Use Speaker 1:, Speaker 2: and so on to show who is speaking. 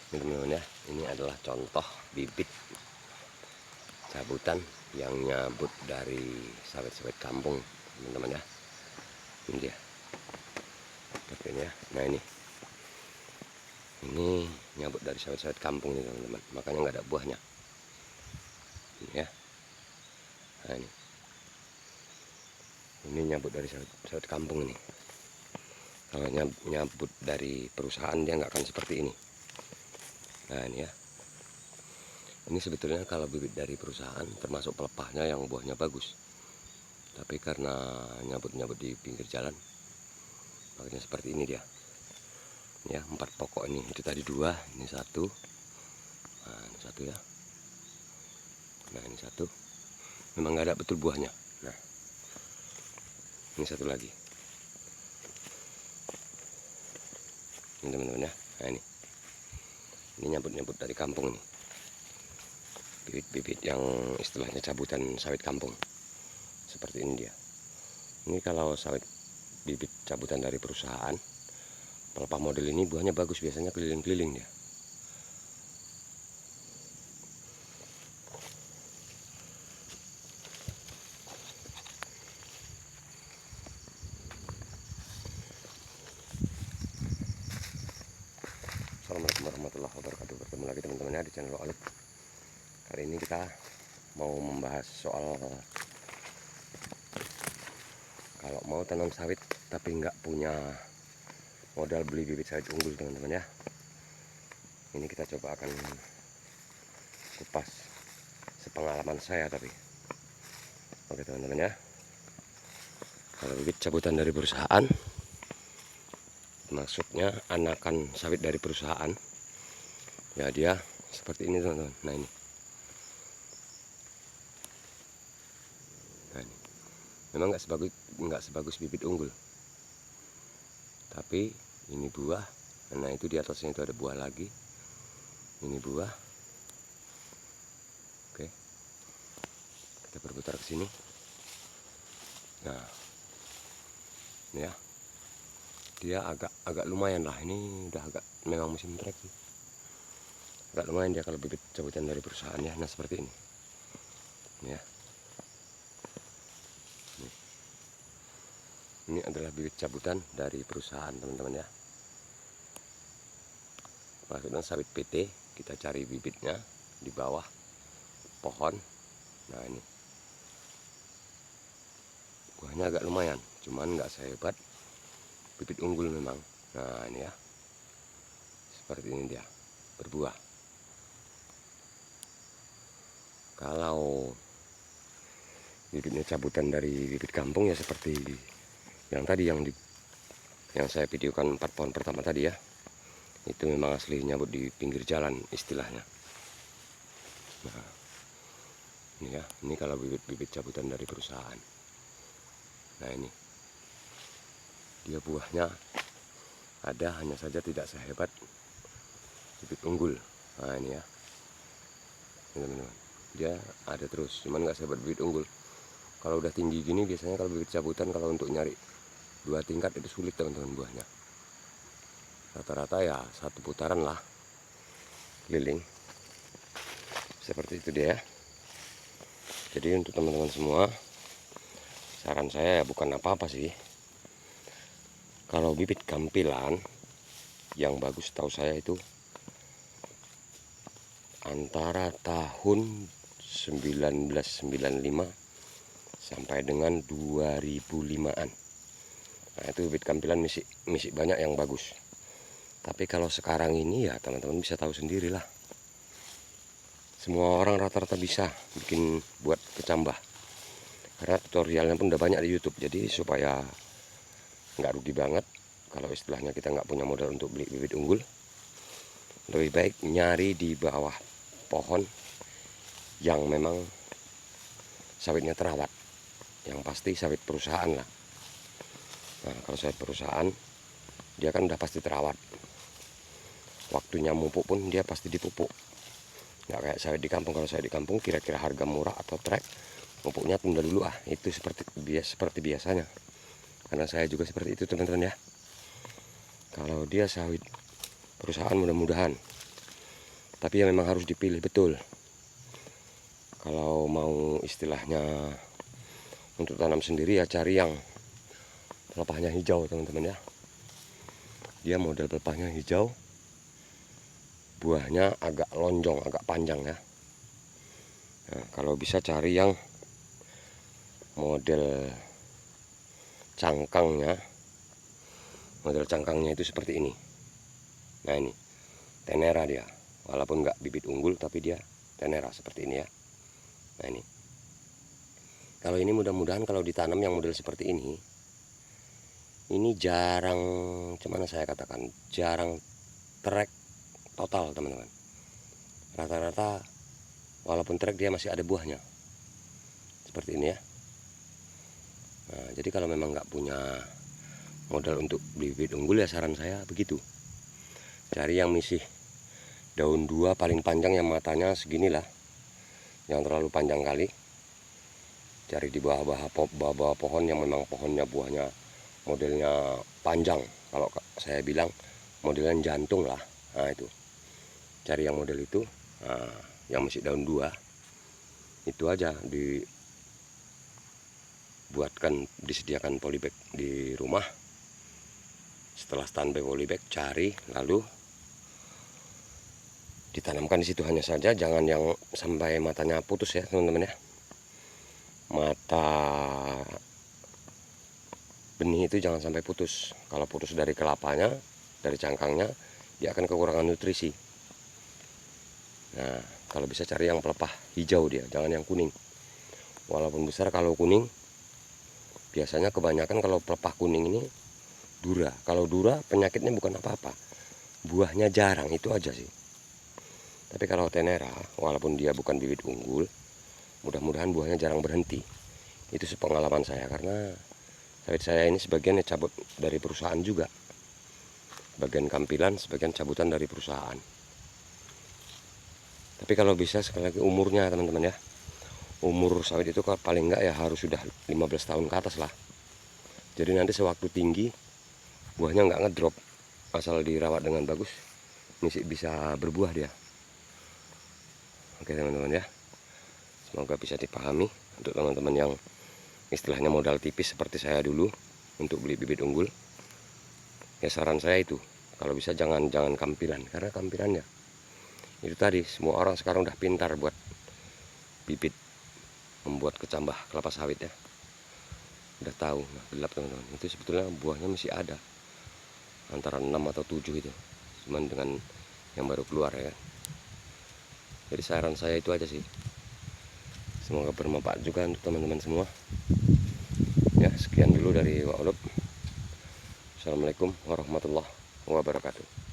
Speaker 1: Ini teman-teman ya, ini adalah contoh bibit cabutan yang nyabut dari sawit-sawit kampung teman-teman ya. Ini dia seperti ini ya. Nah ini nyabut dari sawit-sawit kampung nih teman-teman, makanya nggak ada buahnya ini ya. Nah ini nyabut dari sawit kampung ini. Kalau nyabut dari perusahaan dia nggak akan seperti ini. Nah ini ya, ini sebetulnya kalau bibit dari perusahaan termasuk pelepahnya yang buahnya bagus, tapi karena nyabut-nyabut di pinggir jalan makanya seperti ini dia ya. 4 pokok ini, itu tadi 2, ini 1, nah ini 1 ya, nah ini 1, memang nggak ada betul buahnya. Nah ini 1 lagi ini teman-teman ya. Nah ini nyabut-nyabut dari kampung nih, bibit-bibit yang istilahnya cabutan sawit kampung seperti ini dia. Ini kalau sawit bibit cabutan dari perusahaan, pelepah model ini buahnya bagus, biasanya keliling-keliling dia. Assalamualaikum warahmatullahi wabarakatuh. Bertemu lagi teman-teman ya di channel Olive. Kali ini kita mau membahas soal kalau mau tanam sawit tapi nggak punya modal beli bibit sawit unggul teman-teman ya. Ini kita coba akan kupas sepengalaman saya tapi. Oke teman-teman ya. Kalau bibit cabutan dari perusahaan, maksudnya anakan sawit dari perusahaan, ya dia seperti ini teman-teman. Nah ini memang nggak sebagus bibit unggul, tapi ini buah. Nah itu di atasnya itu ada buah lagi, ini buah. Oke, kita berputar ke sini. Nah ini ya, dia agak lumayan lah. Ini udah agak memang musim trek sih, agak lumayan dia kalau bibit cabutan dari perusahaan ya. Nah seperti ini ya. Ini adalah bibit cabutan dari perusahaan teman-teman ya. Maksudnya sawit PT, kita cari bibitnya di bawah pohon. Nah ini buahnya agak lumayan, cuman nggak sehebat bibit unggul memang. Nah ini ya, seperti ini dia berbuah. Kalau bibitnya cabutan dari bibit kampung ya seperti yang tadi yang saya videokan 4 pohon pertama tadi ya, itu memang asli nyabut di pinggir jalan istilahnya. Nah ini ya, ini kalau bibit cabutan dari perusahaan. Nah ini dia buahnya ada, hanya saja tidak sehebat bibit unggul. Nah ini ya teman-teman, dia ada terus, cuman nggak sehebat bibit unggul. Kalau udah tinggi gini biasanya kalau bibit cabutan, kalau untuk nyari 2 tingkat itu sulit teman-teman buahnya. Rata-rata ya 1 putaran lah keliling. Seperti itu dia ya. Jadi untuk teman-teman semua, saran saya ya bukan apa-apa sih. Kalau bibit gampilan yang bagus tahu saya itu antara tahun 1995 sampai dengan 2005-an. Nah itu bibit gampilan misi banyak yang bagus. Tapi kalau sekarang ini ya teman-teman bisa tahu sendirilah. Semua orang rata-rata bisa bikin buat kecambah, karena tutorialnya pun udah banyak di YouTube. Jadi supaya nggak rugi banget, kalau istilahnya kita nggak punya modal untuk beli bibit unggul, lebih baik nyari di bawah pohon yang memang sawitnya terawat, yang pasti sawit perusahaan lah. Nah kalau sawit perusahaan dia kan udah pasti terawat, waktunya mupuk pun dia pasti dipupuk, nggak kayak sawit di kampung. Kalau sawit di kampung kira-kira harga murah atau trek, pupuknya tunda dulu itu seperti biasanya. Karena saya juga seperti itu teman-teman ya. Kalau dia sawit perusahaan mudah-mudahan Tapi ya memang harus dipilih betul. Kalau mau istilahnya untuk tanam sendiri ya cari yang pelepahnya hijau teman-teman ya. Dia model pelepahnya hijau, buahnya agak lonjong, agak panjang ya. Nah, kalau bisa cari yang model cangkangnya itu seperti ini. Nah ini tenera dia, walaupun nggak bibit unggul tapi dia tenera seperti ini ya. Nah ini kalau ini mudah-mudahan kalau ditanam yang model seperti ini jarang, gimana saya katakan, jarang trek total teman-teman. Rata-rata walaupun trek dia masih ada buahnya seperti ini ya. Nah, jadi kalau memang nggak punya modal untuk bibit unggul ya saran saya begitu. Cari yang masih daun 2 paling panjang yang matanya seginilah. Jangan terlalu panjang kali. Cari di bawah-bawah pohon yang memang pohonnya buahnya modelnya panjang. Kalau saya bilang modelnya jantung lah. Nah itu. Cari yang model itu. Nah, yang masih daun 2. Itu aja disediakan polybag di rumah. Setelah standby polybag cari lalu ditanamkan di situ hanya saja, jangan yang sampai matanya putus ya teman-teman ya. Mata benih itu jangan sampai putus. Kalau putus dari kelapanya, dari cangkangnya, dia akan kekurangan nutrisi. Nah, kalau bisa cari yang pelepah hijau dia, jangan yang kuning. Walaupun besar, kalau kuning biasanya kebanyakan kalau pelepah kuning ini dura. Kalau dura penyakitnya bukan apa-apa, buahnya jarang, itu aja sih. Tapi kalau tenera, walaupun dia bukan bibit unggul, mudah-mudahan buahnya jarang berhenti. Itu sepengalaman saya, karena sawit saya ini sebagiannya cabut dari perusahaan juga. Bagian kampilan, sebagian cabutan dari perusahaan. Tapi kalau bisa sekali lagi umurnya teman-teman ya. Umur sawit itu paling enggak ya harus sudah 15 tahun ke atas lah. Jadi nanti sewaktu tinggi, buahnya enggak ngedrop. Asal dirawat dengan bagus, masih bisa berbuah dia. Oke teman-teman ya. Semoga bisa dipahami untuk teman-teman yang istilahnya modal tipis seperti saya dulu untuk beli bibit unggul. Ya saran saya itu, kalau bisa jangan kampilan, karena kampilannya itu tadi semua orang sekarang udah pintar buat bibit, membuat kecambah kelapa sawit ya. Udah tahu, nah, gelap teman-teman. Itu sebetulnya buahnya masih ada antara 6 atau 7 itu. Cuman dengan yang baru keluar ya. Jadi saran saya itu aja sih. Semoga bermanfaat juga untuk teman-teman semua. Ya, sekian dulu dari Wak Ulup. Assalamualaikum warahmatullahi wabarakatuh.